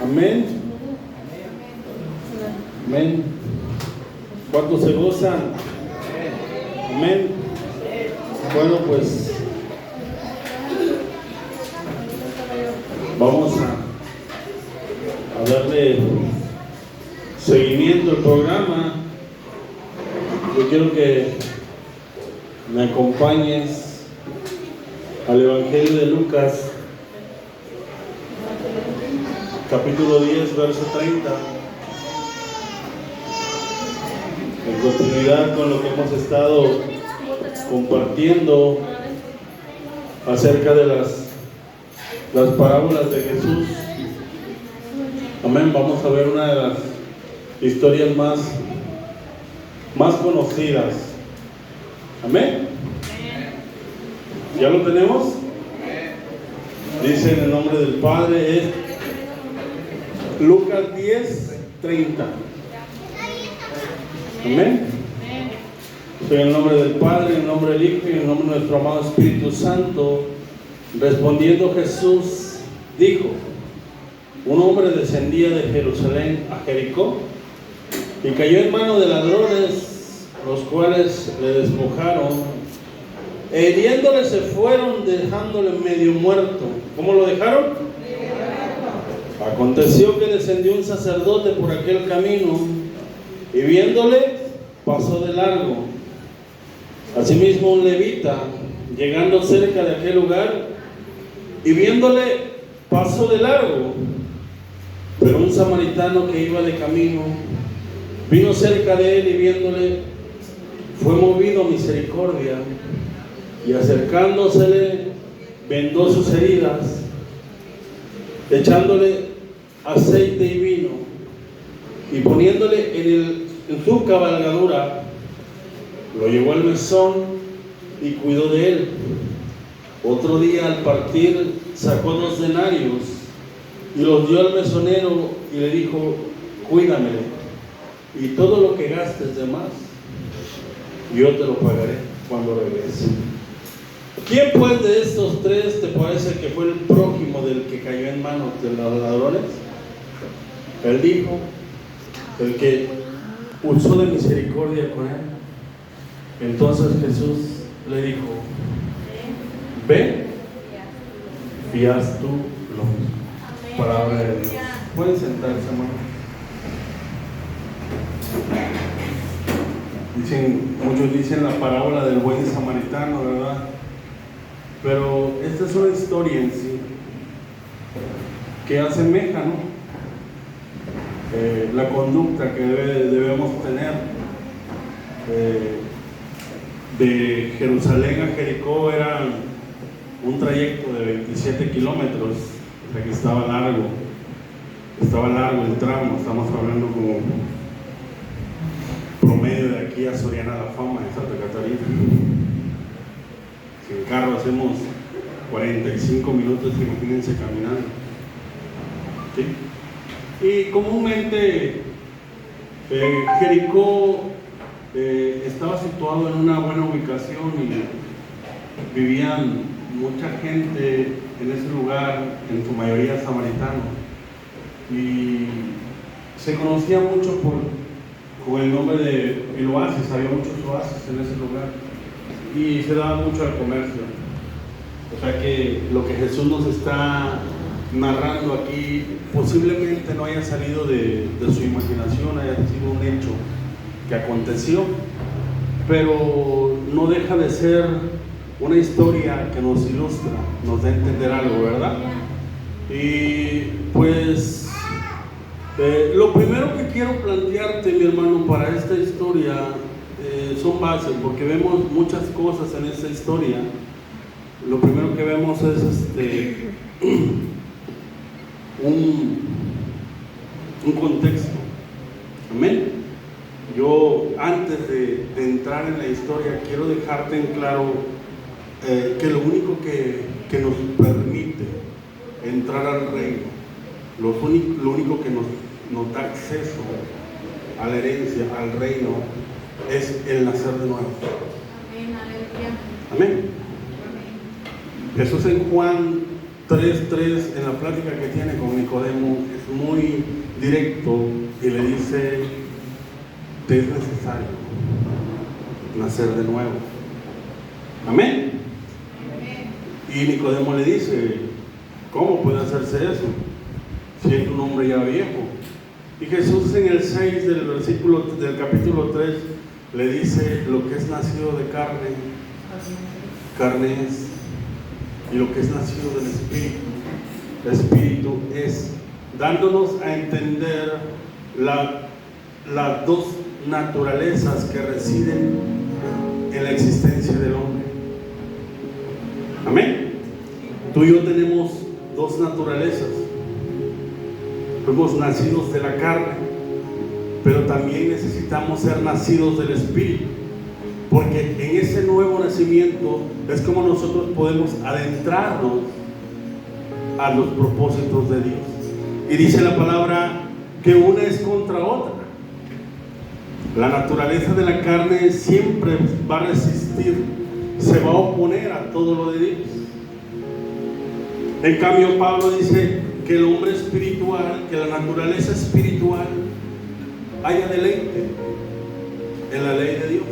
Amén. Amén. ¿Cuántos se gozan? Amén. Bueno, pues vamos a darle seguimiento al programa. Yo quiero que me acompañes al Evangelio de Lucas, capítulo 10, verso 30. En continuidad con lo que hemos estado compartiendo acerca de las parábolas de Jesús. Amén. Vamos a ver una de las historias más conocidas. Amén. ¿Ya lo tenemos? Dice en el nombre del Padre, es Lucas 10, 30. Amén. En el nombre del Padre, en el nombre del Hijo y en el nombre de nuestro amado Espíritu Santo. Respondiendo Jesús dijo: un hombre descendía de Jerusalén a Jericó y cayó en manos de ladrones, los cuales le despojaron e hiriéndole se fueron, dejándole medio muerto. ¿Cómo lo dejaron? Aconteció que descendió un sacerdote por aquel camino y viéndole pasó de largo. Asimismo un levita, llegando cerca de aquel lugar y viéndole pasó de largo. Pero un samaritano que iba de camino vino cerca de él y viéndole fue movido a misericordia y acercándosele vendó sus heridas, echándole aceite y vino y poniéndole en su cabalgadura, lo llevó al mesón y cuidó de él. Otro día al partir sacó 2 denarios y los dio al mesonero y le dijo: cuídamele, y todo lo que gastes de más yo te lo pagaré cuando regrese. ¿Quién pues de estos 3 te parece que fue el prójimo del que cayó en manos de los ladrones? Él dijo: el que usó de misericordia con él. Entonces Jesús le dijo: ve y haz tú lo mismo. Palabra de Dios. Pueden sentarse, hermano. Muchos dicen la parábola del buen samaritano, ¿verdad? Pero esta es una historia en sí que asemeja, ¿no? La conducta que debemos tener. De Jerusalén a Jericó era un trayecto de 27 kilómetros, o sea que estaba largo el tramo. Estamos hablando como promedio de aquí a Soriana La Fama, en Santa Catarina. Si en carro hacemos 45 minutos, imagínense caminando. ¿Sí? Y comúnmente Jericó estaba situado en una buena ubicación y vivían mucha gente en ese lugar, en su mayoría samaritanos, y se conocía mucho con el nombre de el oasis. Había muchos oasis en ese lugar y se daba mucho al comercio. O sea que lo que Jesús nos está narrando aquí posiblemente no haya salido de su imaginación, haya sido un hecho que aconteció, pero no deja de ser una historia que nos ilustra, nos da a entender algo, ¿verdad? Y pues lo primero que quiero plantearte, mi hermano, para esta historia son bases, porque vemos muchas cosas en esta historia. Lo primero que vemos es un contexto. Amén. Yo, antes de entrar en la historia, quiero dejarte en claro que lo único que nos permite entrar al reino, lo único que nos da acceso a la herencia, al reino, es el nacer de nuevo. Amén. Jesús en Juan 3:3, en la plática que tiene con Nicodemo, muy directo y le dice: te es necesario nacer de nuevo. Amén. Y Nicodemo le dice: ¿cómo puede hacerse eso si es un hombre ya viejo? Y Jesús en el 6 del capítulo 3 le dice: lo que es nacido de carne, carne es, y lo que es nacido del Espíritu, Espíritu es, dándonos a entender las dos naturalezas que residen en la existencia del hombre. Amén. Tú y yo tenemos dos naturalezas. Fuimos nacidos de la carne, pero también necesitamos ser nacidos del Espíritu, porque en ese nuevo nacimiento es como nosotros podemos adentrarnos a los propósitos de Dios. Y dice la palabra que una es contra otra. La naturaleza de la carne siempre va a resistir, se va a oponer a todo lo de Dios. En cambio, Pablo dice que el hombre espiritual, que la naturaleza espiritual haya deleite en la ley de Dios.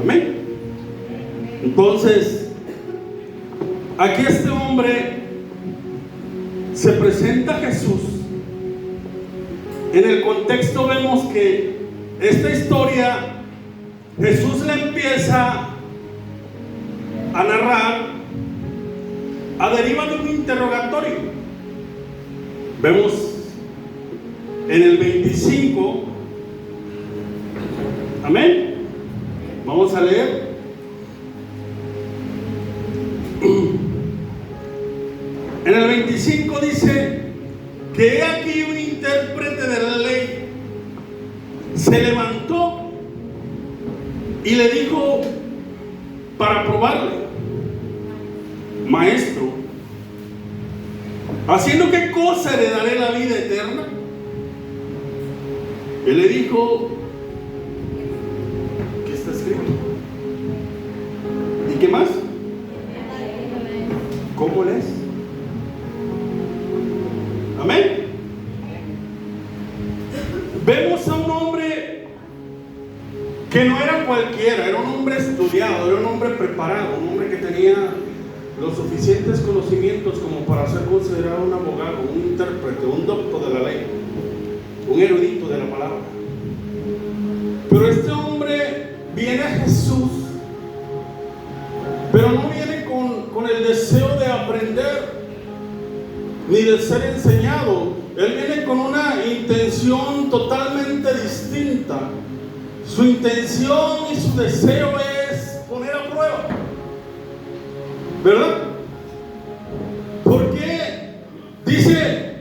Amén. Entonces, aquí este hombre se presenta a Jesús. En el contexto vemos que esta historia Jesús la empieza a narrar a deriva de un interrogatorio. Vemos en el 25, amén. Vamos a leer. En el 25 dice que he aquí un intérprete de la ley se levantó y le dijo para probarle: maestro, ¿haciendo qué cosa heredaré la vida eterna? Él le dijo: ¿qué está escrito? ¿Y qué más? ¿Cómo lees? Amén. Vemos a un hombre que no era cualquiera, era un hombre estudiado, era un hombre preparado, un hombre que tenía los suficientes conocimientos como para ser considerado un abogado, un intérprete, un doctor de la ley, un erudito de la palabra. Pero este hombre viene a Jesús, pero no viene con el deseo de aprender ni de ser enseñado. Él viene con una intención totalmente distinta. Su intención y su deseo es poner a prueba, ¿verdad? Porque dice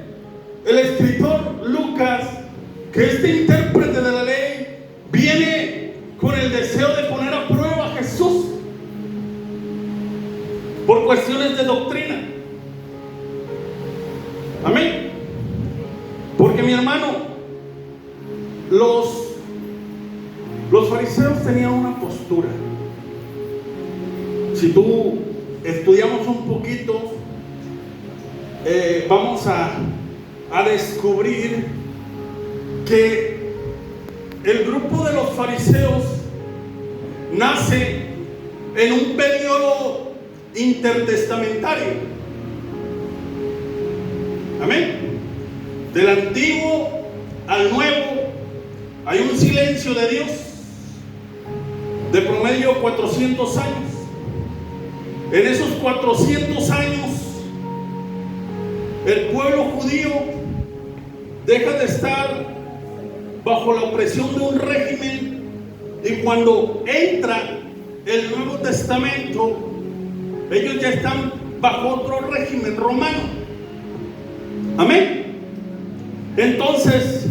el escritor Lucas que este intérprete de la ley viene con el deseo de poner a prueba a Jesús por cuestiones de doctrina. Amén. Porque, mi hermano, los fariseos tenían una postura. Si tú estudiamos un poquito, vamos a descubrir que el grupo de los fariseos nace en un periodo intertestamentario. Amén. Del Antiguo al Nuevo hay un silencio de Dios de promedio 400 años. En esos 400 años el pueblo judío deja de estar bajo la opresión de un régimen, y cuando entra el Nuevo Testamento ellos ya están bajo otro régimen romano. Amén. Entonces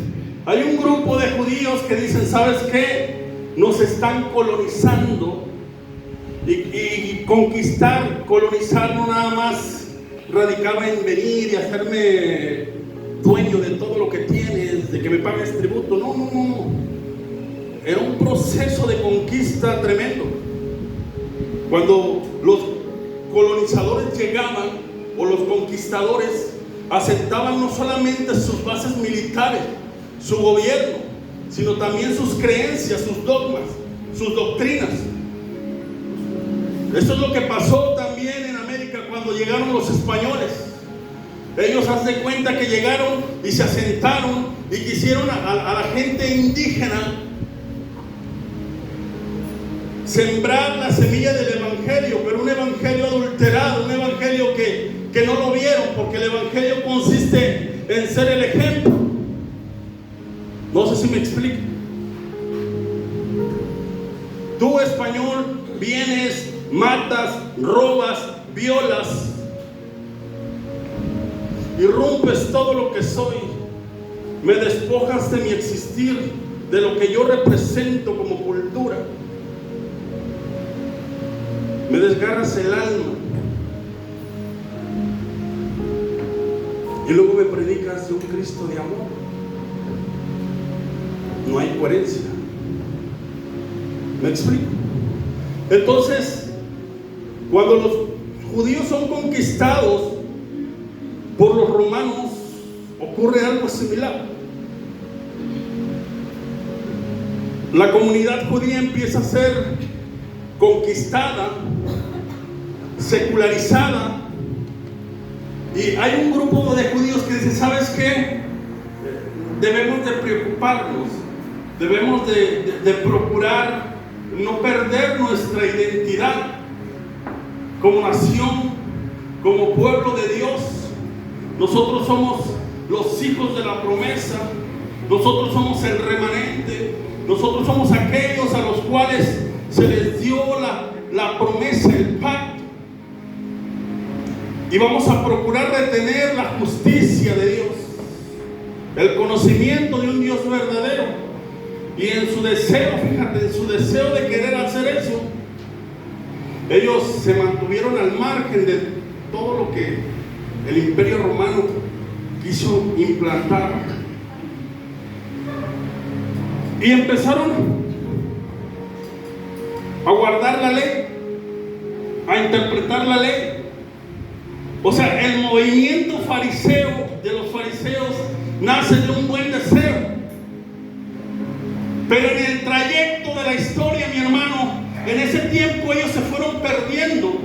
hay un grupo de judíos que dicen: ¿sabes qué? Nos están colonizando. Y colonizar no nada más radicaba en venir y hacerme dueño de todo lo que tienes, de que me pagues tributo. No. Era un proceso de conquista tremendo. Cuando los colonizadores llegaban, o los conquistadores, asentaban no solamente sus bases militares, su gobierno, sino también sus creencias, sus dogmas, sus doctrinas. Esto es lo que pasó también en América cuando llegaron los españoles. Ellos hacen cuenta que llegaron y se asentaron y quisieron a la gente indígena sembrar la semilla del evangelio, pero un evangelio adulterado, un evangelio que no lo vieron, porque el evangelio consiste en ser el ejemplo. No sé si me explico. Tú, español, vienes, matas, robas, violas, irrumpes todo lo que soy, me despojas de mi existir, de lo que yo represento como cultura, me desgarras el alma y luego me predicas de un Cristo de amor. No hay coherencia. ¿Me explico? Entonces, cuando los judíos son conquistados por los romanos, ocurre algo similar. La comunidad judía empieza a ser conquistada, secularizada, y hay un grupo de judíos que dice: ¿sabes qué? Debemos de preocuparnos, debemos de procurar no perder nuestra identidad como nación, como pueblo de Dios. Nosotros somos los hijos de la promesa, nosotros somos el remanente, nosotros somos aquellos a los cuales se les dio la promesa, el pacto, y vamos a procurar retener la justicia de Dios, el conocimiento de un Dios verdadero. Y en su deseo, fíjate, en su deseo de querer hacer eso, ellos se mantuvieron al margen de todo lo que el Imperio Romano quiso implantar, y empezaron a guardar la ley, a interpretar la ley. O sea, el movimiento fariseo de los fariseos nace de un buen deseo, pero en el trayecto de la historia, mi hermano, en ese tiempo ellos se fueron perdiendo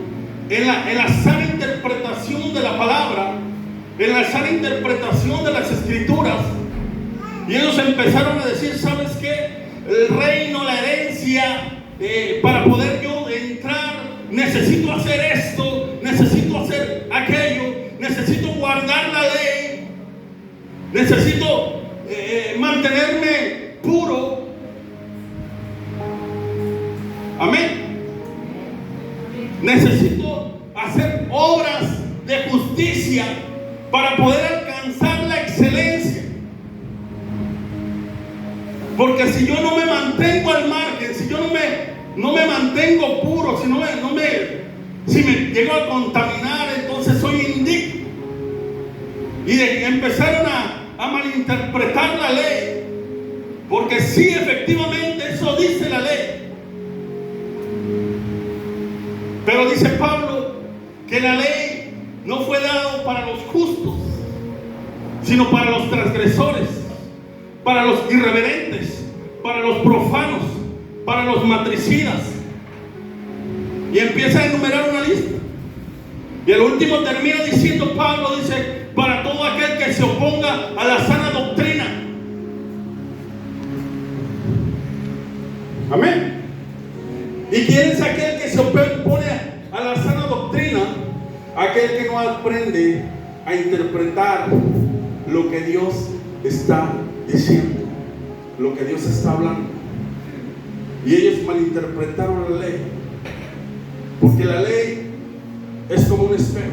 en la sana interpretación de la palabra, en la sana interpretación de las escrituras, y ellos empezaron a decir: ¿sabes qué? El reino, la herencia, para poder yo entrar, necesito hacer esto, necesito hacer aquello, necesito guardar la ley, necesito mantenerme puro. Amén. Necesito hacer obras de justicia para poder alcanzar la excelencia. Porque si yo no me mantengo al margen, si yo no me mantengo puro, si me llego a contaminar, entonces soy indigno. Y empezaron a malinterpretar la ley, porque sí, efectivamente, eso dice la ley. Pero dice Pablo que la ley no fue dada para los justos, sino para los transgresores, para los irreverentes, para los profanos, para los matricidas. Y empieza a enumerar una lista. Y el último termina diciendo, Pablo dice: para todo aquel que se oponga a la sana doctrina. Amén. ¿Y quién es aquel que se opone a la sana doctrina? Aquel que no aprende a interpretar lo que Dios está diciendo, lo que Dios está hablando. Y ellos malinterpretaron la ley, porque la ley es como un espejo.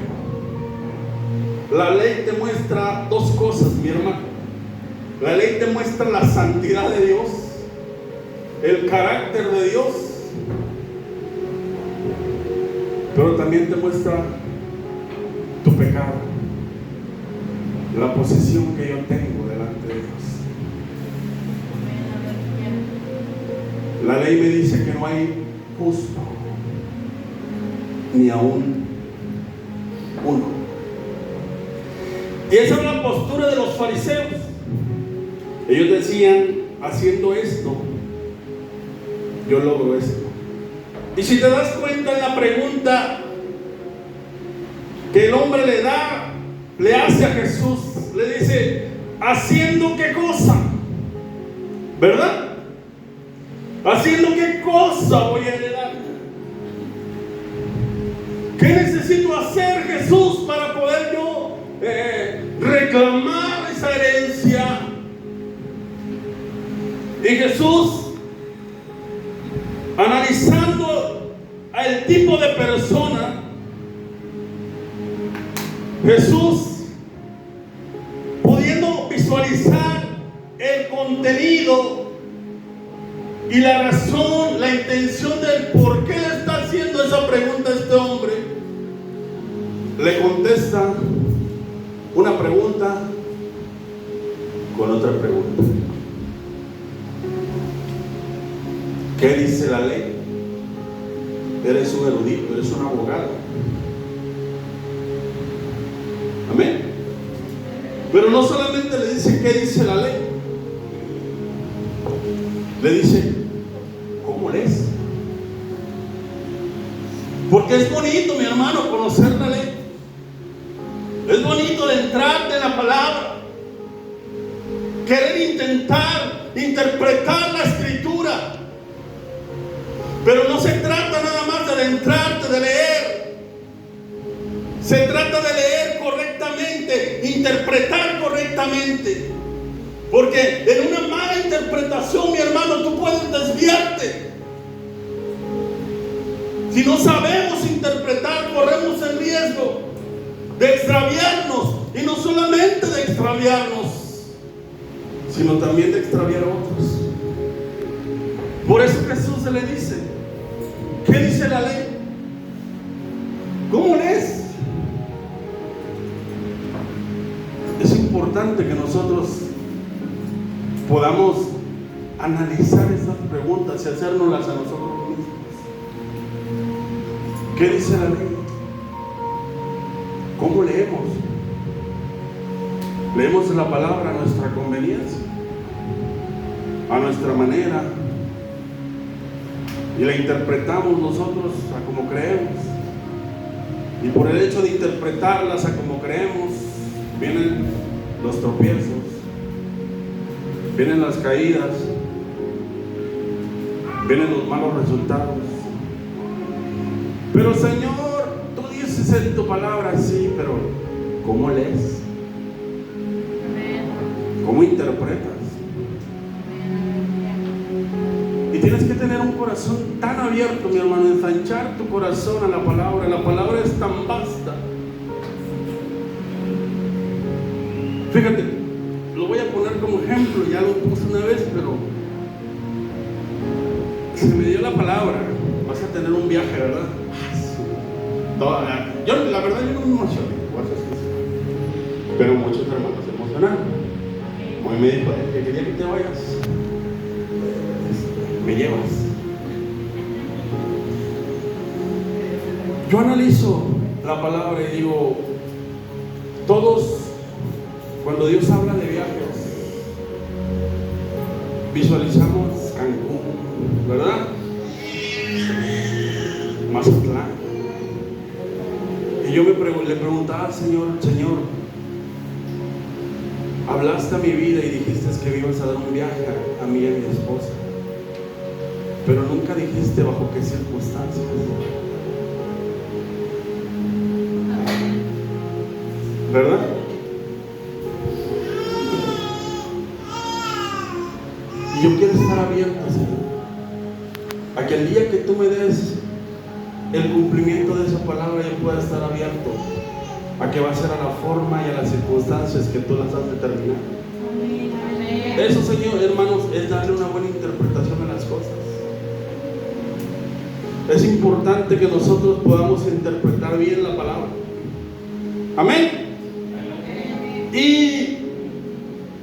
La ley te muestra dos cosas, mi hermano. La ley te muestra la santidad de Dios, el carácter de Dios, pero también te muestra tu pecado, la posición que yo tengo delante de Dios. La ley me dice que no hay justo, ni aún uno. Y esa es la postura de los fariseos. Ellos decían, haciendo esto, yo logro esto. Y si te das cuenta en la pregunta que el hombre le hace a Jesús, le dice, ¿haciendo qué cosa? ¿Verdad? ¿Haciendo qué cosa voy a heredar? ¿Qué necesito hacer, Jesús, para poder yo reclamar esa herencia? Y Jesús, analizando al tipo de persona, Jesús, pudiendo visualizar el contenido y la razón, la intención del por qué le está haciendo esa pregunta a este hombre, le contesta una pregunta con otra pregunta. ¿Qué dice la ley? Eres un erudito, eres un abogado. Amén. Pero no solamente le dice qué dice la ley, le dice cómo lees. Porque es bonito, mi hermano, conocer la ley. Es bonito de entrar en la palabra, querer intentar interpretar la escritura. Pero no se trata nada más de adentrarte, de leer. Se trata de leer correctamente, interpretar correctamente. Porque en una mala interpretación, mi hermano, tú puedes desviarte. Si no sabemos interpretar, corremos el riesgo de extraviarnos. Y no solamente de extraviarnos, sino también de extraviar a otros. Por eso Jesús se le dice, ¿qué dice la ley? ¿Cómo lees? Es importante que nosotros podamos analizar estas preguntas y hacérnoslas a nosotros mismos. ¿Qué dice la ley? ¿Cómo leemos? ¿Leemos la palabra a nuestra conveniencia? ¿A nuestra manera? Y la interpretamos nosotros a como creemos. Y por el hecho de interpretarlas a como creemos, vienen los tropiezos, vienen las caídas, vienen los malos resultados. Pero Señor, tú dices en tu palabra, sí, pero ¿cómo lees? ¿Cómo interpretas? Y tienes que tener un corazón tan abierto, mi hermano, ensanchar tu corazón a la palabra. La palabra es tan vasta. Fíjate, lo voy a poner como ejemplo, ya lo puse una vez, pero se me dio la palabra. Vas a tener un viaje, ¿verdad? Yo, la verdad, yo no me emocioné, pero muchos hermanos se emocionaron. Hoy me dijo, que quería que te vayas, me llevas. Yo analizo la palabra y digo, todos, cuando Dios habla de viajes, visualizamos Cancún, ¿verdad? Mazatlán. Y yo le preguntaba al Señor, hablaste a mi vida y dijiste que me ibas a dar un viaje a mí y a mi esposa, pero nunca dijiste bajo qué circunstancias. ¿Verdad? Y yo quiero estar abierto, Señor, a que el día que tú me des el cumplimiento de esa palabra, yo pueda estar abierto a que va a ser a la forma y a las circunstancias que tú las has determinado. Eso, Señor, hermanos, es darle una buena interpretación a las cosas. Es importante que nosotros podamos interpretar bien la palabra. Amén. Y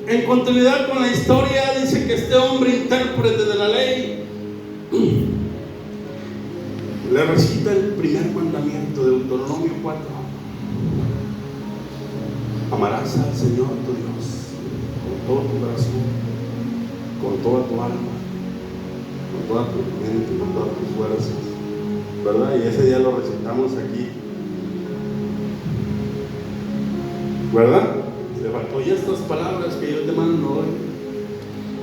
en continuidad con la historia, dice que este hombre, intérprete de la ley, le recita el primer mandamiento de Deuteronomio 4. Amarás al Señor tu Dios con todo tu corazón, con toda tu alma, con toda tu mente, con todas tus fuerzas, ¿verdad? Y ese día lo recitamos aquí, ¿verdad? Le faltó y estas palabras que yo te mando hoy.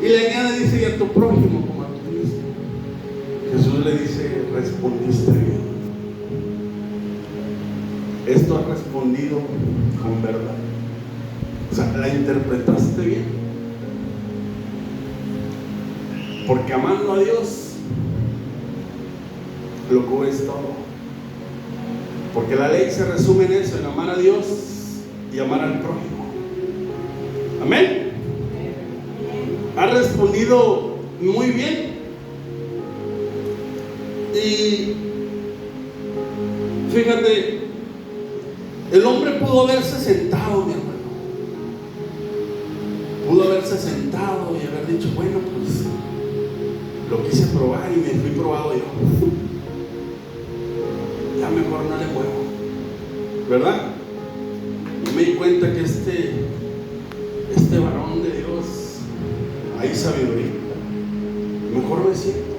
Y le añade, dice, y a tu prójimo como a ti mismo. Jesús le dice, respondiste bien. Esto has respondido con verdad. O sea, la interpretaste bien. Porque amando a Dios, lo cubres todo. Porque la ley se resume en eso, en amar a Dios y amar al prójimo. Amén. Ha respondido muy bien. Y fíjate, el hombre pudo haberse sentado, mi hermano. Pudo haberse sentado y haber dicho, bueno, pues lo quise probar y me fui probado yo. Ya mejor no le muevo, ¿verdad? Y me di cuenta que este varón de Dios, hay sabiduría, mejor me siento.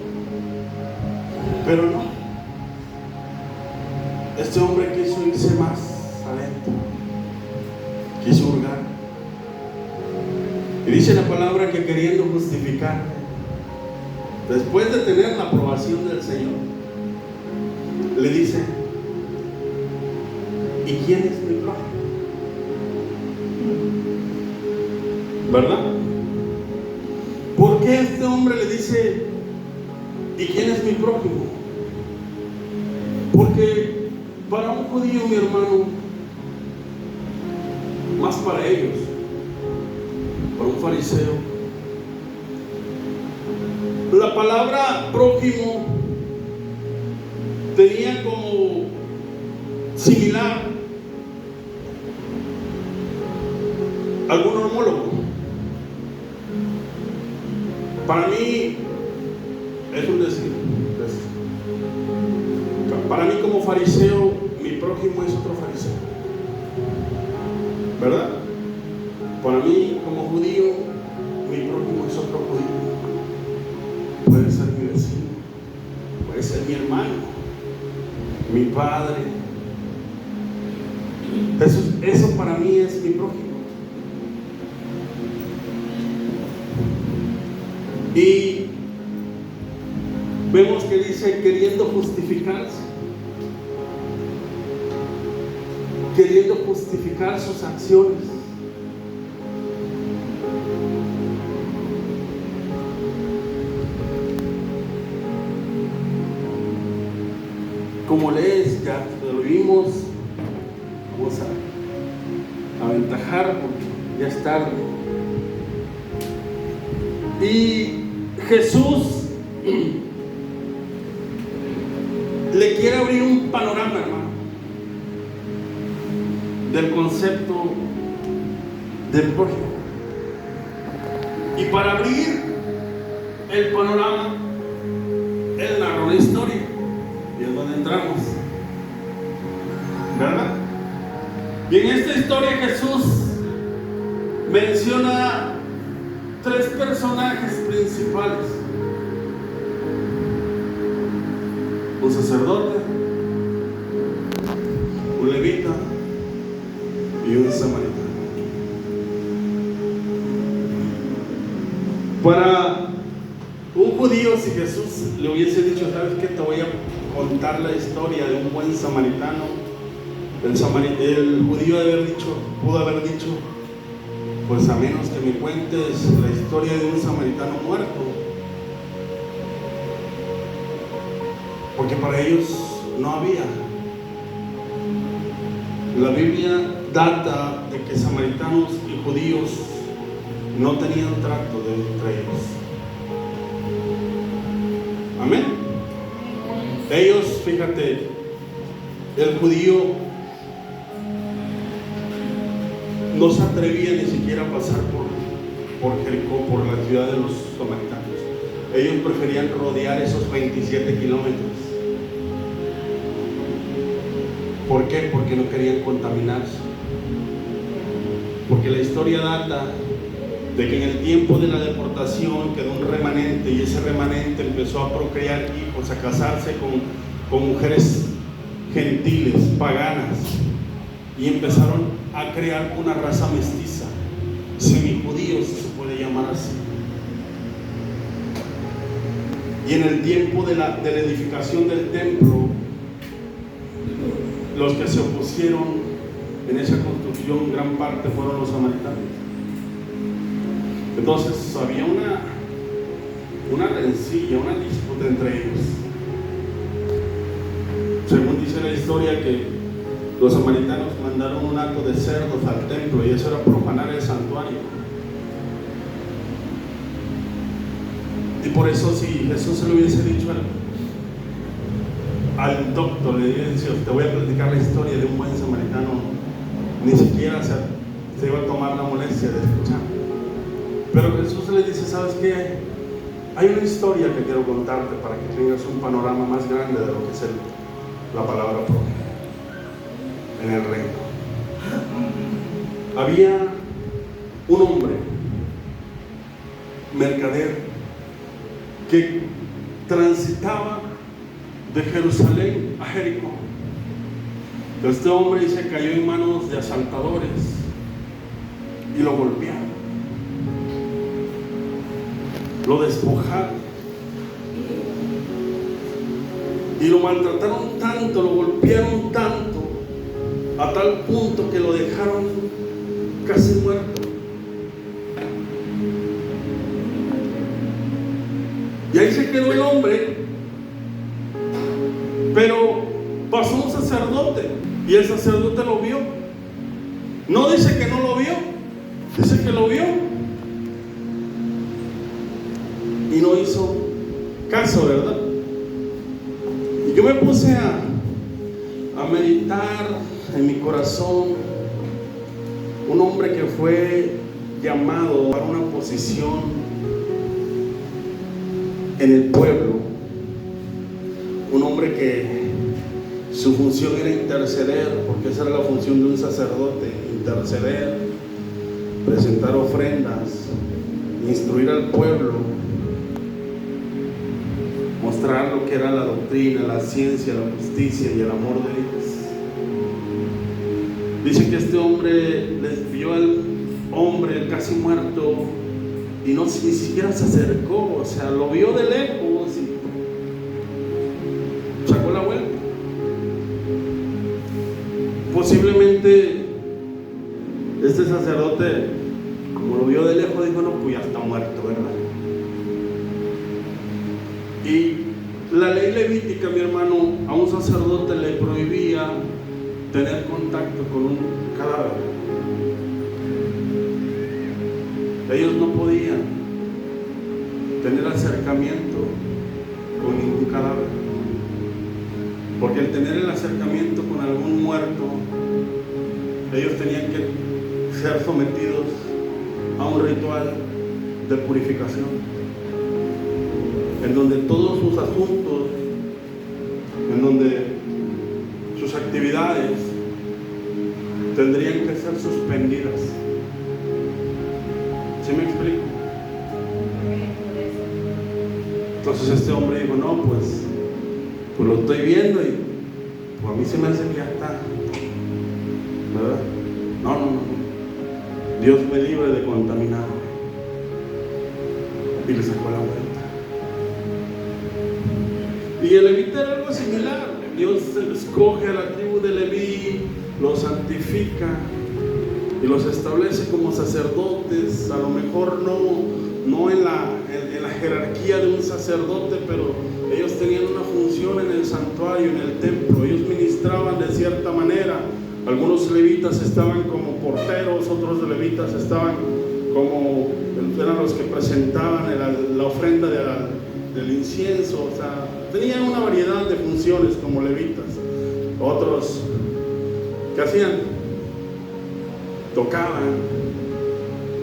Pero no, este hombre quiso irse más adentro, quiso hurgar. Y dice la palabra que queriendo justificar, después de tener la aprobación del Señor, le dice, ¿y quién es mi prójimo? ¿Verdad? ¿Por qué este hombre le dice, ¿y quién es mi prójimo? Porque para un judío, mi hermano, más para ellos, para un fariseo, la palabra prójimo tenía como similar algún homólogo. Para mí es un decir. Para mí como fariseo, mi prójimo es otro fariseo, ¿verdad? Para mí como judío, mi prójimo es otro judío. Puede ser mi vecino, puede ser mi hermano, mi padre. Eso para mí es mi prójimo. Y vemos que dice queriendo justificarse, queriendo justificar sus acciones. Como lees, ya lo vimos, vamos a aventajar porque ya es tarde. Y Jesús le quiere abrir un panorama, hermano, del concepto del prójimo. Y para abrir el panorama, él narró la historia. Y es donde entramos, ¿verdad? Y en esta historia Jesús menciona 3 personajes principales: un sacerdote, un levita y un samaritano. Para un judío, si Jesús le hubiese dicho, ¿sabes qué? Te voy a contar la historia de un buen samaritano, el judío pudo haber dicho, pues a menos que me cuentes la historia de un samaritano muerto, porque para ellos no había. La Biblia data de que samaritanos y judíos no tenían trato entre ellos. Amén. Ellos, fíjate, el judío no se atrevía ni siquiera a pasar por Jericó, por la ciudad de los samaritanos. Ellos preferían rodear esos 27 kilómetros. ¿Por qué? Porque no querían contaminarse. porque la historia data de que en el tiempo de la deportación quedó un remanente, y ese remanente empezó a procrear hijos, a casarse con mujeres gentiles, paganas, y empezaron a crear una raza mestiza, semijudíos se puede llamar así. Y en el tiempo de la edificación del templo, los que se opusieron en esa construcción, gran parte fueron los samaritanos. Entonces había una rencilla, una disputa entre ellos. Según dice la historia, que los samaritanos mandaron un hato de cerdos al templo, y eso era profanar el santuario. Y por eso, si Jesús se lo hubiese dicho al doctor, le dice: te voy a platicar la historia de un buen samaritano, ni siquiera se iba a tomar la molestia de escuchar. Pero Jesús le dice: ¿sabes qué? Hay una historia que quiero contarte para que tengas un panorama más grande de lo que es la palabra propia en el reino. Había un hombre, mercader, que transitaba de Jerusalén a Jericó. Este hombre se cayó en manos de asaltadores y lo golpearon, lo despojaron y lo maltrataron tanto, lo golpearon tanto, a tal punto que lo dejaron casi muerto. Y ahí se quedó el hombre, pero pasó un sacerdote y el sacerdote lo vio. No dice que no lo vio, dice que lo vio y no hizo caso, ¿verdad? Y yo me puse a meditar en mi corazón. Un hombre que fue llamado a una posición en el pueblo, un hombre que su función era interceder, porque esa era la función de un sacerdote: interceder, presentar ofrendas, instruir al pueblo, mostrar lo que era la doctrina, la ciencia, la justicia y el amor de Dios. Dice que este hombre les vio al hombre casi muerto y ni siquiera se acercó, o sea, lo vio de lejos y sacó la vuelta. Posiblemente este sacerdote, como lo vio de lejos, dijo: no, pues ya está muerto, ¿verdad? Y la ley levítica, mi hermano, a un sacerdote le prohibía tener contacto con un cadáver. Ellos no podían tener acercamiento con ningún cadáver, porque al tener el acercamiento con algún muerto, ellos tenían que ser sometidos a un ritual de purificación, en donde todos sus asuntos, en donde sus actividades tendrían que ser suspendidas. ¿Sí me explico? Entonces este hombre dijo: no, pues lo estoy viendo y pues a mí se me hace que ya está, ¿verdad? No. Dios me libre de contaminarme. Y le sacó la vuelta. Y el levita era algo similar. Dios escoge a la tribu de Leví, los santifica y los establece como sacerdotes. A lo mejor no en la jerarquía de un sacerdote, pero ellos tenían una función en el santuario, en el templo. Ellos ministraban de cierta manera. Algunos levitas estaban como porteros, otros levitas estaban como, eran los que presentaban la ofrenda del incienso. O sea, tenían una variedad de funciones como levitas. Otros, ¿qué hacían? Tocaban,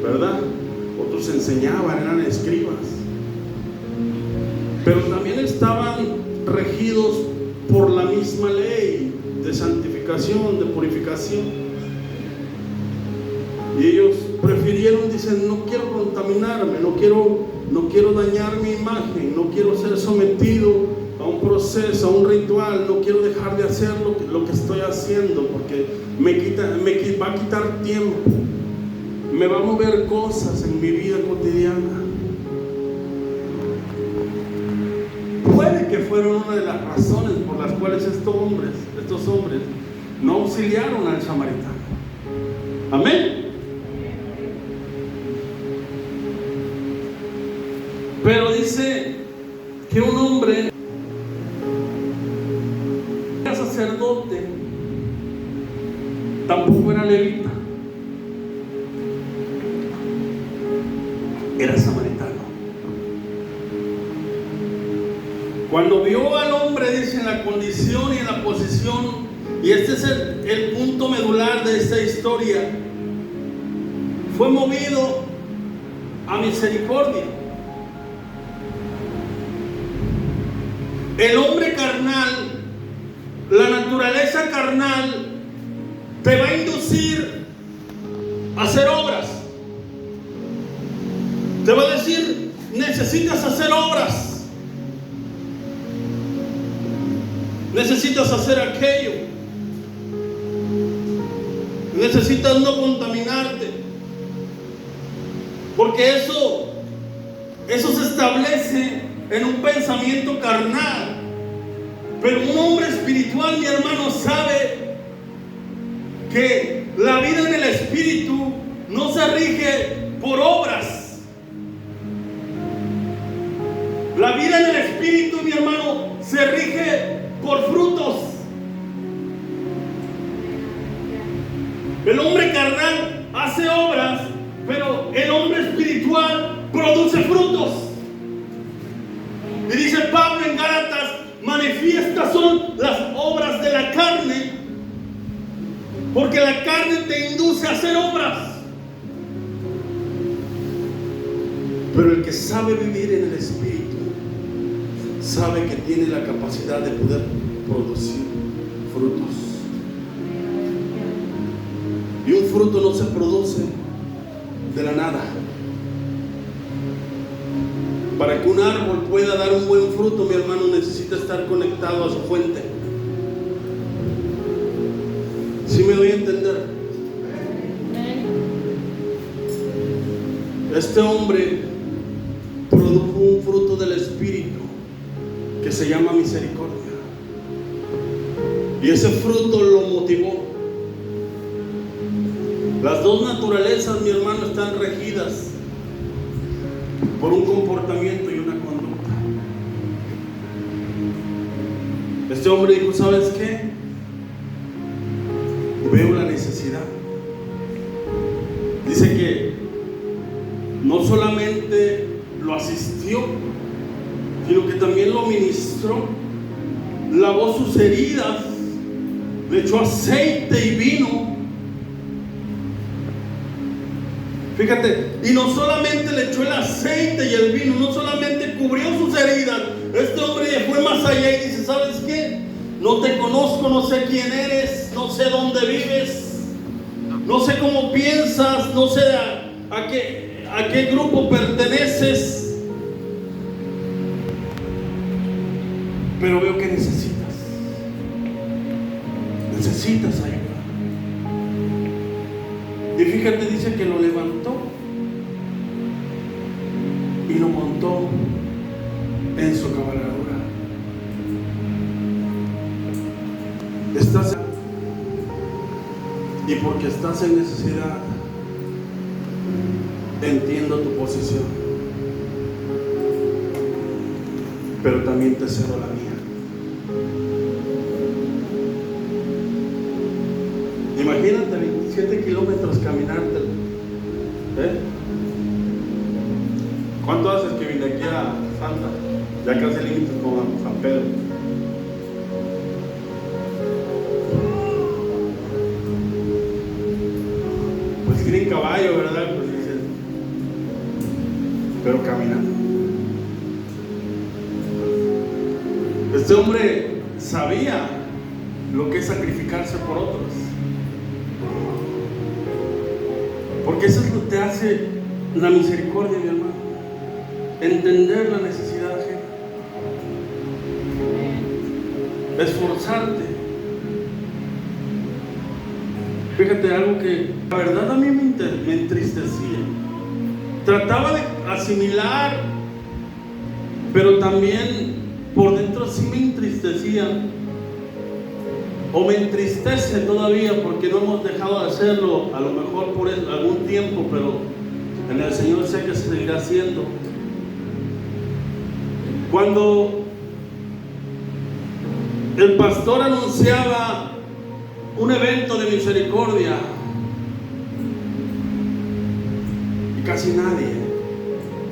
¿verdad? Otros enseñaban, eran escribas. Pero también estaban regidos por la misma ley de santificación, de purificación. Y ellos decidieron, dicen, no quiero contaminarme, no quiero dañar mi imagen, no quiero ser sometido a un proceso, a un ritual, no quiero dejar de hacer lo que estoy haciendo, porque me va a quitar tiempo, me va a mover cosas en mi vida cotidiana. Puede que fueron una de las razones por las cuales estos hombres no auxiliaron al samaritano. Amén. Pero dice que un hombre era sacerdote, tampoco era levita, era samaritano. Cuando vio al hombre, dice, en la condición y en la posición, y este es el punto medular de esta historia, fue movido a misericordia. El hombre carnal, la naturaleza carnal, te va a inducir a hacer obras. Te va a decir, necesitas hacer obras. Necesitas hacer aquello. Necesitas no contaminarte. Porque eso se establece en un pensamiento carnal. Pero un hombre espiritual, mi hermano, sabe que la vida en el espíritu no se rige por obras. La vida en el espíritu, mi hermano, se rige por frutos. El hombre carnal hace obras, pero el hombre espiritual produce frutos. Y dice Pablo en Gálatas, manifiestas son las obras de la carne, porque la carne te induce a hacer obras. Pero el que sabe vivir en el espíritu sabe que tiene la capacidad de poder producir frutos. Y un fruto no se produce de la nada. Para que un árbol pueda dar un buen fruto, mi hermano, necesita estar conectado a su fuente. ¿Sí me doy a entender? Este hombre produjo un fruto del Espíritu que se llama misericordia. Y ese fruto lo motivó. Las dos naturalezas, mi hermano, están regidas por un comportamiento y una conducta. Este hombre dijo, ¿sabes qué? Veo la necesidad. Dice que no solamente lo asistió, sino que también lo ministró, lavó sus heridas, le echó aceite y vino. Fíjate, y no solamente le echó el aceite y el vino, no solamente cubrió sus heridas, este hombre fue más allá y dice, ¿sabes qué? No te conozco, no sé quién eres, no sé dónde vives, no sé cómo piensas, no sé a qué grupo perteneces, pero veo que necesitas ayuda. Y fíjate, dice que lo levantó y lo montó en su cabalgadura. Y porque estás en necesidad, entiendo tu posición, pero también te cedo la mía. Imagínate 27 kilómetros caminarte. ¿Cuánto haces que vine aquí a Santa? Ya casi límites con San Pedro. Pues ir en caballo, ¿verdad? Pues dices, pero caminando. Este hombre sabía lo que es sacrificarse por otros. Porque eso es lo que te hace la misericordia, mi hermano. Entender la necesidad ajena. Esforzarte. Fíjate, algo que la verdad a mí me entristecía. Trataba de asimilar, pero también por dentro sí me entristecía, o me entristece todavía, porque no hemos dejado de hacerlo, a lo mejor por algún tiempo, pero en el Señor sé que se seguirá haciendo. Cuando el pastor anunciaba un evento de misericordia, y casi nadie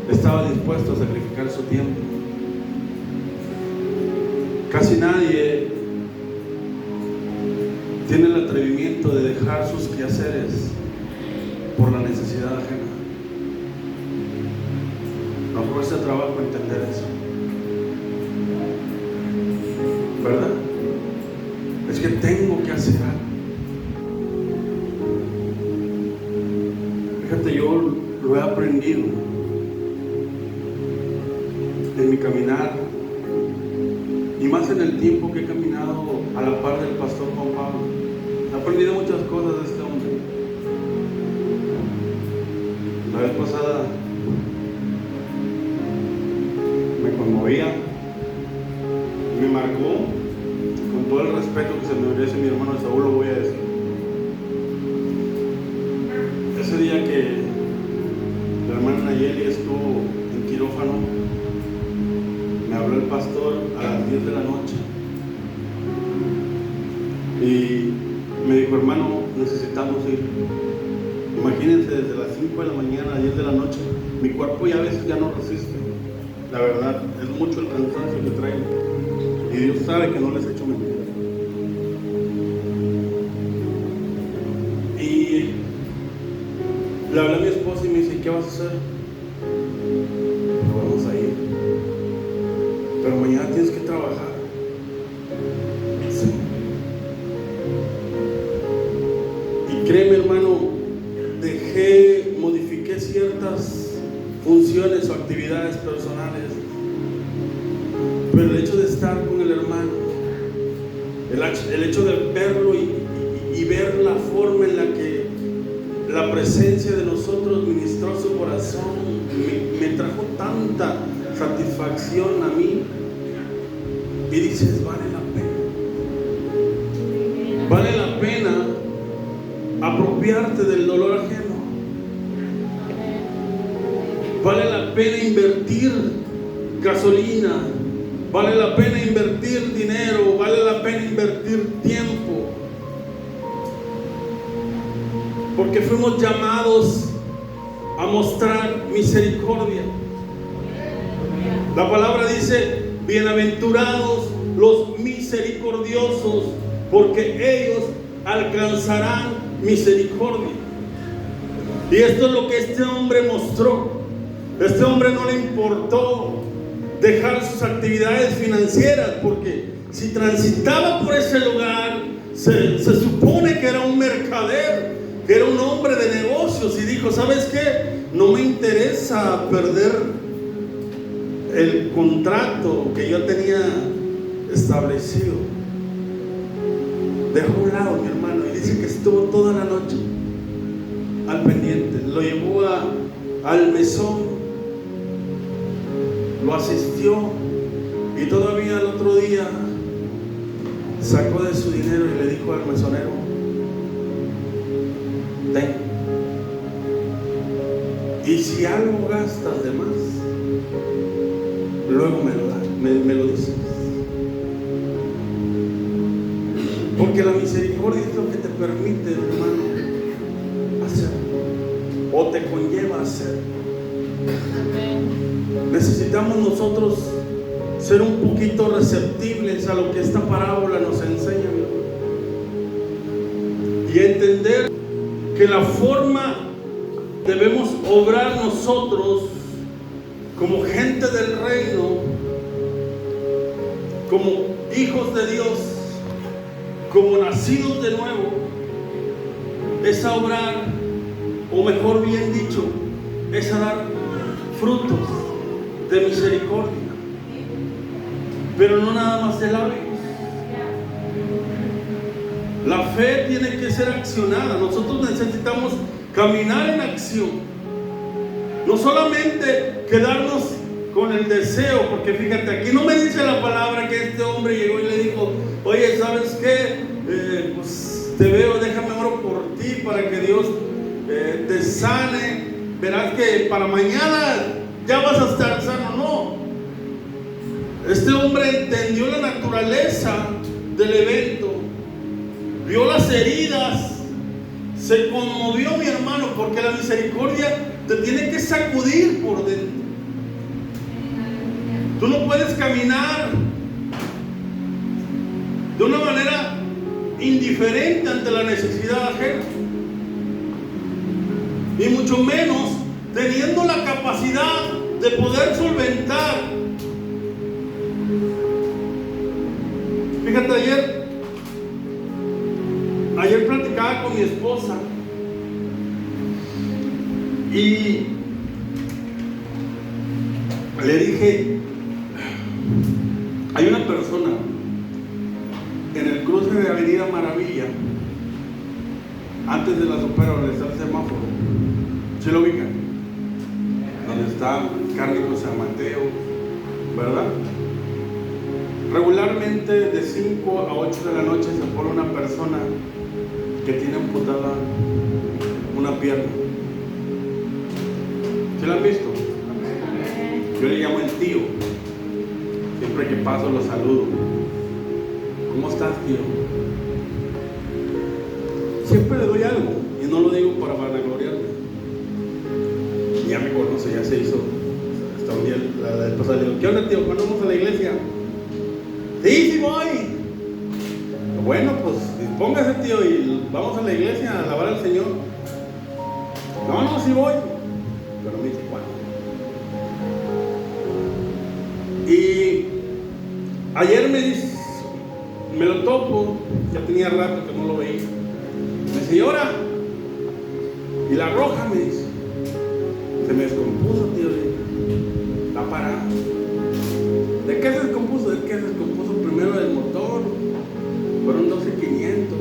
estaba dispuesto a sacrificar su tiempo, casi nadie tiene el atrevimiento de dejar sus quehaceres por la necesidad ajena. Nos cuesta trabajo entender eso, ¿verdad? Es que tengo que hacer algo. Fíjate, yo lo he aprendido en mi caminar, y más en el tiempo que he caminado a la par del pastor Juan Pablo. He aprendido muchas cosas de este hombre. La vez pasada me conmovía, me marcó, con todo el respeto que se me merece mi hermano Saúl, lo voy a decir. Ese día que la hermana Nayeli estuvo en quirófano, me habló el pastor a las 10 de la noche y me dijo: hermano, necesitamos ir. Imagínense, desde las 5 de la mañana a 10 de la noche, mi cuerpo ya a veces ya no resiste. La verdad, es mucho el cansancio que traigo, y Dios sabe que no les echo mentira. Y le hablé a mi esposa y me dice: ¿qué vas a hacer? No, vamos a ir, pero mañana tienes que trabajar. Sí. Y créeme, hermano, modifiqué ciertas funciones o actividades personales, pero el hecho de estar con el hermano, el hecho de verlo y ver la forma en la que la presencia de nosotros ministró su corazón, me trajo tanta satisfacción a mí. Y dices: vale la pena. Vale la pena apropiarte del dolor ajeno. Vale la pena invertir gasolina, vale la pena invertir dinero, vale la pena invertir tiempo, porque fuimos llamados a mostrar misericordia. La palabra dice: bienaventurados los misericordiosos, porque ellos alcanzarán misericordia. Y esto es lo que este hombre mostró. Este hombre no le importó dejar sus actividades financieras, porque si transitaba por ese lugar, se supone que era un mercader, que era un hombre de negocios, y dijo: ¿sabes qué? No me interesa perder el contrato que yo tenía establecido. Dejó a un lado, mi hermano, y dice que estuvo toda la noche al pendiente. Lo llevó al mesón, lo asistió, y todavía el otro día sacó de su dinero y le dijo al mesonero: ten, y si algo gastas de más, luego me lo dices. Porque la misericordia es lo que te permite, hermano, hacer, o te conlleva a hacer. Necesitamos nosotros ser un poquito receptibles a lo que esta parábola nos enseña, y entender que la forma debemos obrar nosotros como gente del reino, como hijos de Dios, como nacidos de nuevo, es a obrar o mejor bien dicho, es a dar frutos de misericordia, pero no nada más de labios. La fe tiene que ser accionada. Nosotros necesitamos caminar en acción, no solamente quedarnos con el deseo, porque fíjate, aquí no me dice la palabra que este hombre llegó y le dijo: oye, ¿sabes qué? Pues te veo, déjame oro por ti para que Dios te sane, verás que para mañana ya vas a estar sano. No, este hombre entendió la naturaleza del evento, vio las heridas, se conmovió, mi hermano, porque la misericordia te tiene que sacudir por dentro. Tú no puedes caminar de una manera indiferente ante la necesidad ajena, y mucho menos teniendo la capacidad de poder solventar. Fíjate, ayer platicaba con mi esposa y le dije: hay una persona en el cruce de Avenida Maravilla, antes de la Supera, donde está el semáforo, ¿sí lo ubican? Donde está Cárnico San Mateo, ¿verdad? Regularmente de 5 a 8 de la noche se pone una persona que tiene amputada una pierna. ¿Sí la han visto? Yo le llamo el tío. Siempre que paso lo saludo: ¿cómo estás, tío? Siempre le doy algo, y no lo digo para vanagloriarme. Ya me conoce, ya se hizo. Hasta un día la esposa le digo: ¿qué onda, tío? ¿Cuándo vamos a la iglesia? Sí, voy. Bueno, pues dispóngase, tío, y vamos a la iglesia a alabar al Señor. No, sí voy. Pero me dice: ¿cuándo? Y ayer me lo topo, ya tenía rato que no lo veía. Me dice: ¿y ahora? Y la roja, me dice. Se me descompuso, tío. Está parada. ¿De qué se descompuso? ¿De qué se descompuso? Primero del motor. Fueron 12,500.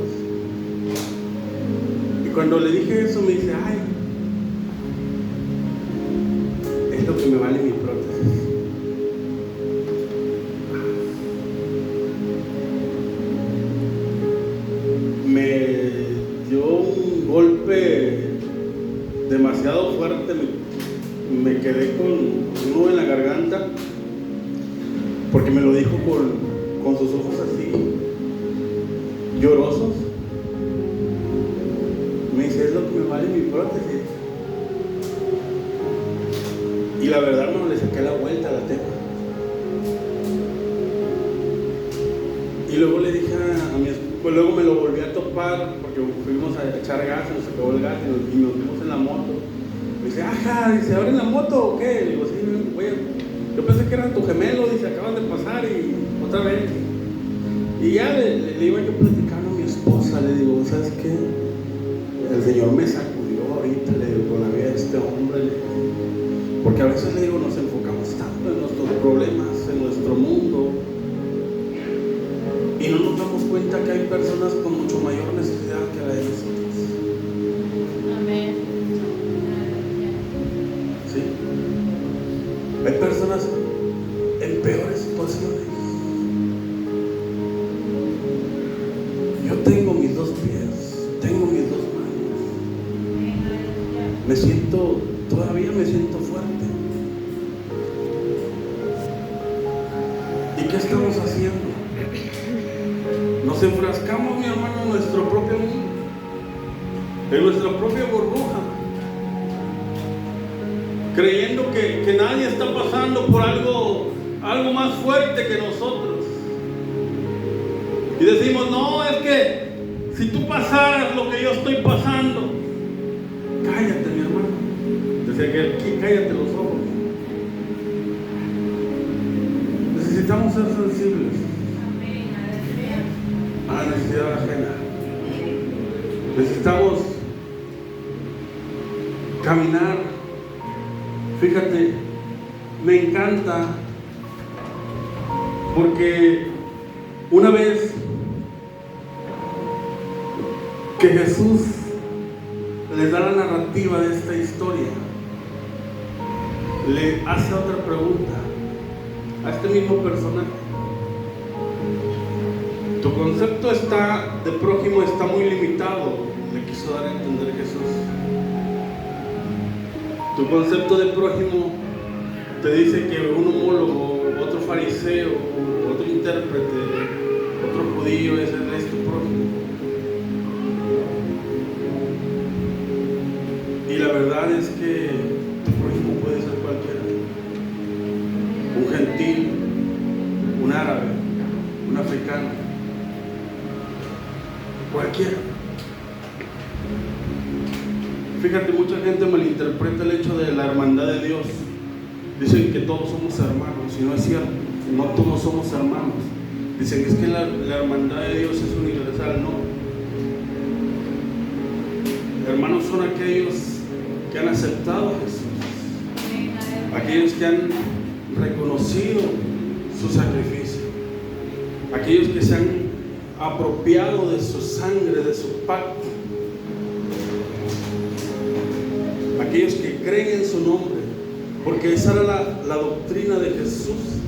Y cuando le dije eso, me dice: ay, es lo que me vale mi prótesis. Me dio un golpe demasiado fuerte. Me quedé con un nudo en la garganta, porque me lo dijo con sus ojos así llorosos. Me dice: es lo que me vale mi prótesis. Y la verdad, no le saqué la vuelta a la tema. Y luego le dije a mi esposa, pues luego me lo volví a topar, porque fuimos a echar gas, se nos acabó el gas y nos vimos en la moto. Me dice: ajá, dice, ¿ahora en la moto o qué? Le digo: sí, güey, yo pensé que era tu gemelo, dice, acaban de pasar y otra vez. Y ya le iba yo platicando a mi esposa, le digo: ¿sabes qué? El Señor me sacudió ahorita, le digo, con la vida de este hombre, le digo, porque a veces, le digo, nos enfocamos tanto en nuestros problemas, en nuestro mundo, y no nos damos cuenta que hay personas con mucho mayor necesidad que la de nosotros. Amén. ¿Sí? Hay personas en peores situaciones. Yo tengo mis 2 pies, tengo mis 2 manos. Todavía me siento fuerte. ¿Y qué estamos haciendo? Nos enfrascamos, mi hermano, en nuestro propio mundo, en nuestra propia burbuja, creyendo que nadie está pasando por algo más fuerte que nosotros. Y decimos: no, es que si tú pasaras lo que yo estoy pasando. Cállate, mi hermano. Decía que aquí, cállate los ojos. Necesitamos ser sensibles a la necesidad ajena. Necesitamos caminar. Fíjate, me encanta porque una vez que Jesús les da la narrativa de esta historia, le hace otra pregunta a este mismo personaje. Tu concepto de prójimo está muy limitado, le quiso dar a entender Jesús. Tu concepto de prójimo te dice que un homólogo, otro fariseo, otro intérprete, otro judío es tu prójimo. Y la verdad es que tu prójimo puede ser cualquiera. Un gentil, un árabe, un africano, cualquiera. Fíjate, mucha gente malinterpreta el hecho de la hermandad de Dios. Dicen que todos somos hermanos, y no es cierto, no todos somos hermanos. Dicen que es que la hermandad de Dios es universal, no. Hermanos son aquellos que han aceptado a Jesús, aquellos que han reconocido su sacrificio, aquellos que se han apropiado de su sangre, de su pacto, aquellos que creen en su nombre, porque esa era la doctrina de Jesús.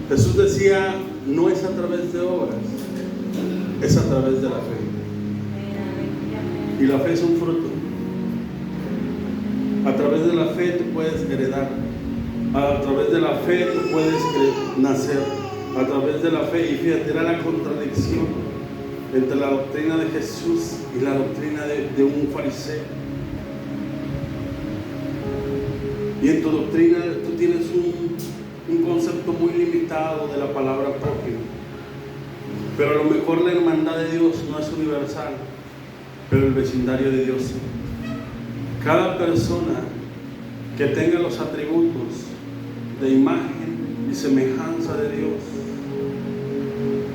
Jesús decía, no es a través de obras, es a través de la fe. Y la fe es un fruto. A través de la fe tú puedes heredar, a través de la fe tú puedes nacer, a través de la fe. Y fíjate, era la contradicción entre la doctrina de Jesús y la doctrina de un fariseo. Y en tu doctrina tú tienes un concepto muy limitado de la palabra prójimo. Pero a lo mejor la hermandad de Dios no es universal, pero el vecindario de Dios sí. Cada persona que tenga los atributos de imagen y semejanza de Dios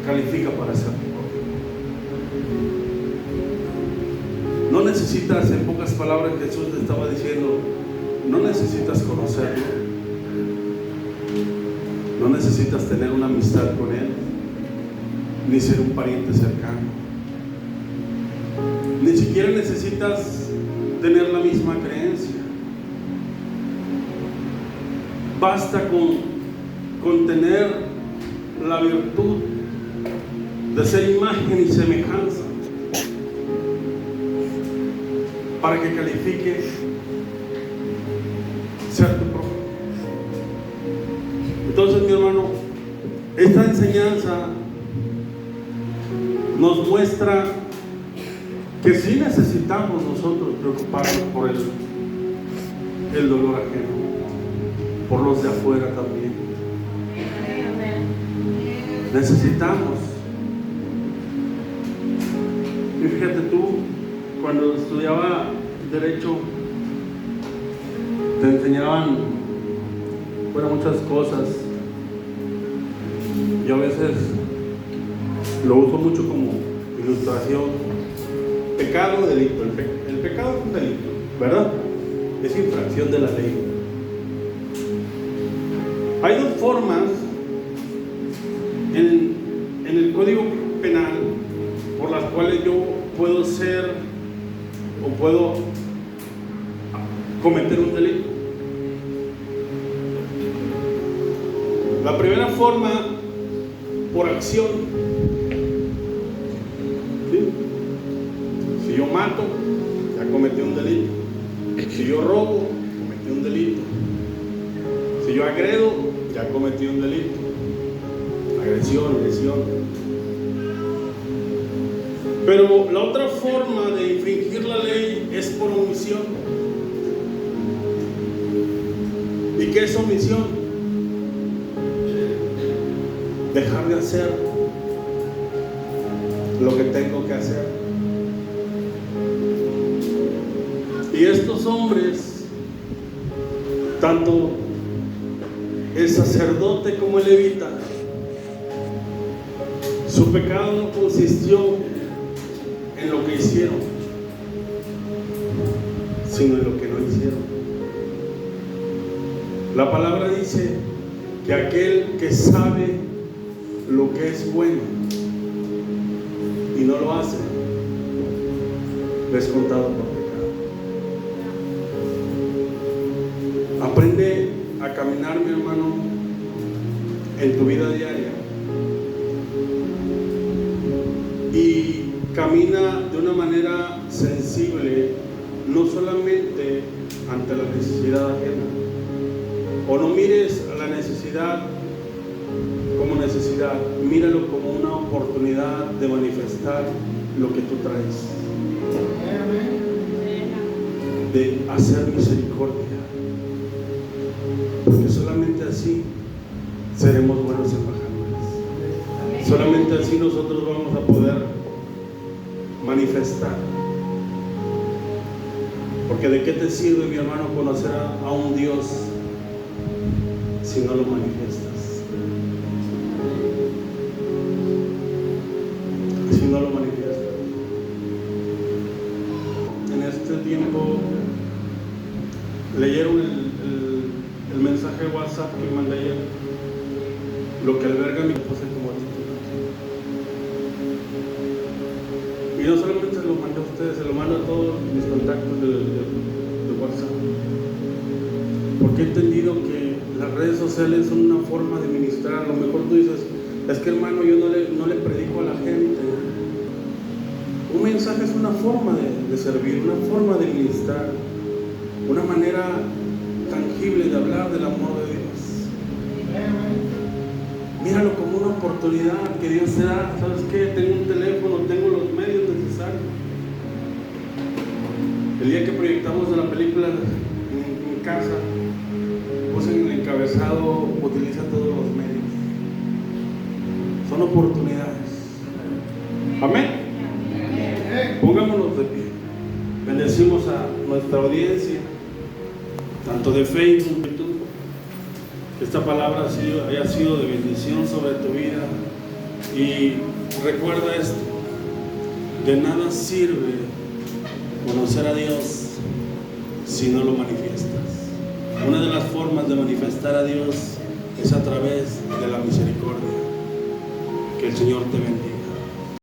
califica para ser prójimo. No necesitas, en pocas palabras Jesús le estaba diciendo, no necesitas conocerlo, no necesitas tener una amistad con Él, ni ser un pariente cercano, ni siquiera necesitas tener la misma creencia. Basta con tener la virtud de ser imagen y semejanza para que califique ser tu prójimo. Entonces, mi hermano, esta enseñanza nos muestra que sí necesitamos nosotros preocuparnos por el dolor ajeno, por los de afuera también. Necesitamos. Y fíjate tú, cuando estudiaba Derecho, te enseñaban muchas cosas. Yo a veces lo uso mucho como ilustración. Pecado, delito. El pecado es un delito, ¿verdad? Es infracción de la ley. Hay dos formas en el Código Penal por las cuales yo puedo ser o puedo cometer un delito. La primera forma, por acción. ¿Sí? Si yo mato, ya cometí un delito. Si yo robo, cometí un delito. Si yo agredo, ya cometí un delito. Agresión, lesión. Pero la otra forma de infringir la ley es por omisión. ¿Y qué es omisión? Dejar de hacer lo que tengo que hacer. Y estos hombres, tanto el sacerdote como el levita, su pecado no consistió en lo que hicieron, sino en lo que no hicieron. La palabra dice que aquel que sabe lo que es bueno y no lo hace, le es contado por pecado. Aprende a caminar, mi hermano, en tu vida diaria, y camina de una manera sensible, no solamente ante la necesidad ajena, o no mires a la necesidad como necesidad, míralo como una oportunidad de manifestar lo que tú traes, de hacer misericordia, porque solamente así seremos buenos embajadores. Solamente así nosotros vamos a poder manifestar. Porque ¿de qué te sirve, mi hermano, conocer a un Dios si no lo manifiestas? Si no lo manifiestas. En este tiempo leyeron el mensaje de WhatsApp que mandé ayer, lo que alberga mi esposa como título. Y no solamente se lo mandé a ustedes, se lo mando a todos mis contactos de WhatsApp, porque he entendido que las redes sociales son una forma de ministrar. A lo mejor tú dices, es que hermano, yo no le predico a la gente. Un mensaje es una forma de servir, una forma de ministrar, una manera tangible de hablar del amor de Dios. Míralo como una oportunidad que Dios te da. ¿Sabes qué? Tengo un teléfono, tengo los medios necesarios. El día que proyectamos la película en mi casa, puse en el encabezado, utiliza todos los medios. Son oportunidades. Amén. Pongámonos de pie. Bendecimos a nuestra audiencia, tanto de Facebook, YouTube. Que esta palabra haya sido de bendición sobre tu vida. Y recuerda esto: de nada sirve conocer a Dios si no lo manifiestas. Una de las formas de manifestar a Dios es a través de la misericordia. Que el Señor te bendiga.